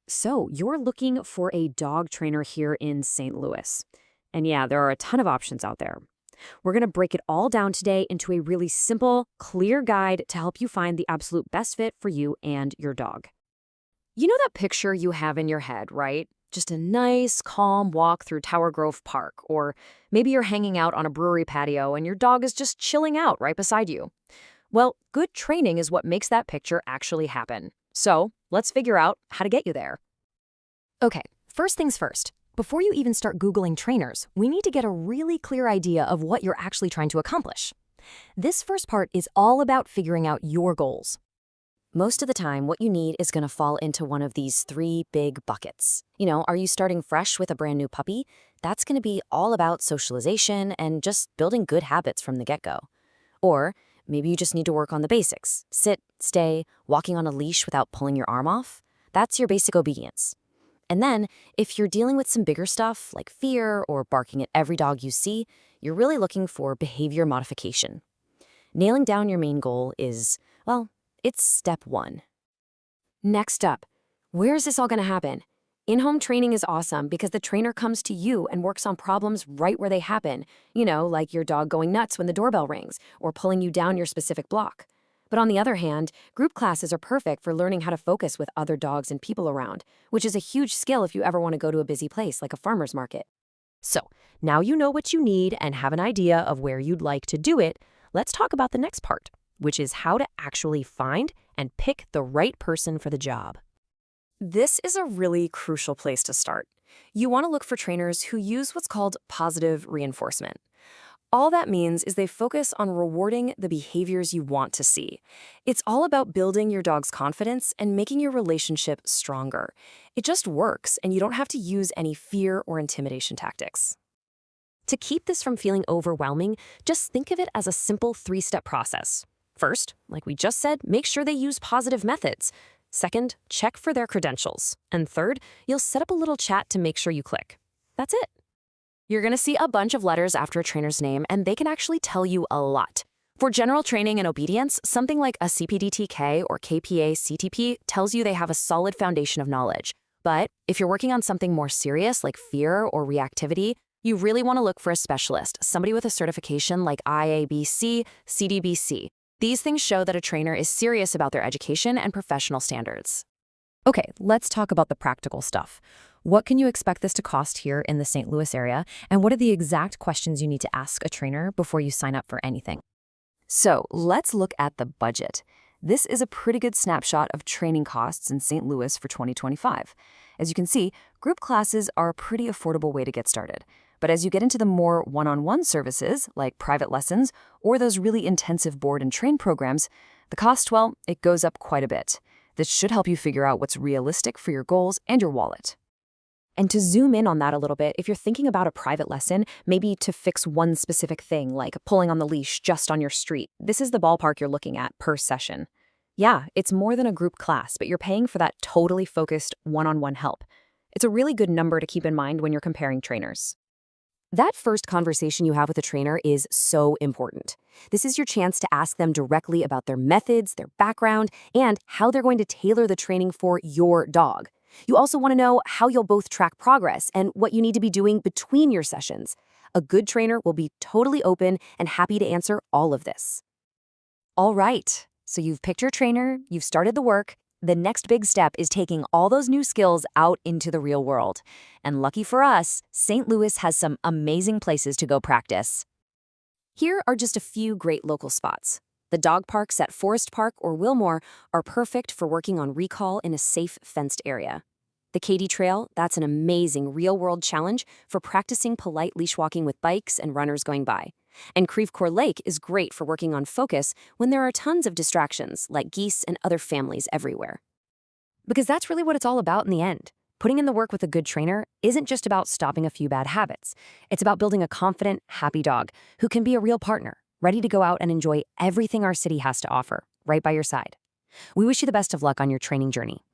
So, you're looking for a dog trainer here in St. Louis. And yeah, there are a ton of options out there. We're going to break it all down today into a really simple, clear guide to help you find the absolute best fit for you and your dog. You know that picture you have in your head, right? Just a nice, calm walk through Tower Grove Park, or maybe you're hanging out on a brewery patio and your dog is just chilling out right beside you. Well, good training is what makes that picture actually happen. So, let's figure out how to get you there. Okay, first things first. Before you even start Googling trainers, we need to get a really clear idea of what you're actually trying to accomplish. This first part is all about figuring out your goals. Most of the time, what you need is going to fall into one of these three big buckets. Are you starting fresh with a brand new puppy? That's going to be all about socialization and just building good habits from the get-go. Or maybe you just need to work on the basics. Sit, stay, walking on a leash without pulling your arm off. That's your basic obedience. And then, if you're dealing with some bigger stuff like fear or barking at every dog you see, you're really looking for behavior modification. Nailing down your main goal is, well, it's step one. Next up, where is this all going to happen? In-home training is awesome because the trainer comes to you and works on problems right where they happen, like your dog going nuts when the doorbell rings or pulling you down your specific block. But on the other hand, group classes are perfect for learning how to focus with other dogs and people around, which is a huge skill if you ever want to go to a busy place like a farmer's market. So, now you know what you need and have an idea of where you'd like to do it, let's talk about the next part, which is how to actually find and pick the right person for the job. This is a really crucial place to start. You want to look for trainers who use what's called positive reinforcement. All that means is they focus on rewarding the behaviors you want to see. It's all about building your dog's confidence and making your relationship stronger. It just works, and you don't have to use any fear or intimidation tactics. To keep this from feeling overwhelming, just think of it as a simple three-step process. First, like we just said, make sure they use positive methods. Second, check for their credentials. And third, you'll set up a little chat to make sure you click. That's it. You're going to see a bunch of letters after a trainer's name, and they can actually tell you a lot. For general training and obedience, something like a CPDTK or KPA CTP tells you they have a solid foundation of knowledge. But if you're working on something more serious like fear or reactivity, you really want to look for a specialist, somebody with a certification like IABC, CDBC. These things show that a trainer is serious about their education and professional standards. Okay, let's talk about the practical stuff. What can you expect this to cost here in the St. Louis area, and what are the exact questions you need to ask a trainer before you sign up for anything? So let's look at the budget. This is a pretty good snapshot of training costs in St. Louis for 2025. As you can see, group classes are a pretty affordable way to get started. But as you get into the more one-on-one services, like private lessons, or those really intensive board and train programs, the cost, well, it goes up quite a bit. This should help you figure out what's realistic for your goals and your wallet. And to zoom in on that a little bit, if you're thinking about a private lesson, maybe to fix one specific thing, like pulling on the leash just on your street, this is the ballpark you're looking at per session. Yeah, it's more than a group class, but you're paying for that totally focused one-on-one help. It's a really good number to keep in mind when you're comparing trainers. That first conversation you have with a trainer is so important. This is your chance to ask them directly about their methods, their background, and how they're going to tailor the training for your dog. You also want to know how you'll both track progress and what you need to be doing between your sessions. A good trainer will be totally open and happy to answer all of this. All right, so you've picked your trainer, you've started the work. The next big step is taking all those new skills out into the real world. And lucky for us, St. Louis has some amazing places to go practice. Here are just a few great local spots. The dog parks at Forest Park or Wilmore are perfect for working on recall in a safe, fenced area. The Katy Trail, that's an amazing real-world challenge for practicing polite leash walking with bikes and runners going by. And Creve Coeur Lake is great for working on focus when there are tons of distractions, like geese and other families everywhere. Because that's really what it's all about in the end. Putting in the work with a good trainer isn't just about stopping a few bad habits. It's about building a confident, happy dog who can be a real partner, ready to go out and enjoy everything our city has to offer, right by your side. We wish you the best of luck on your training journey.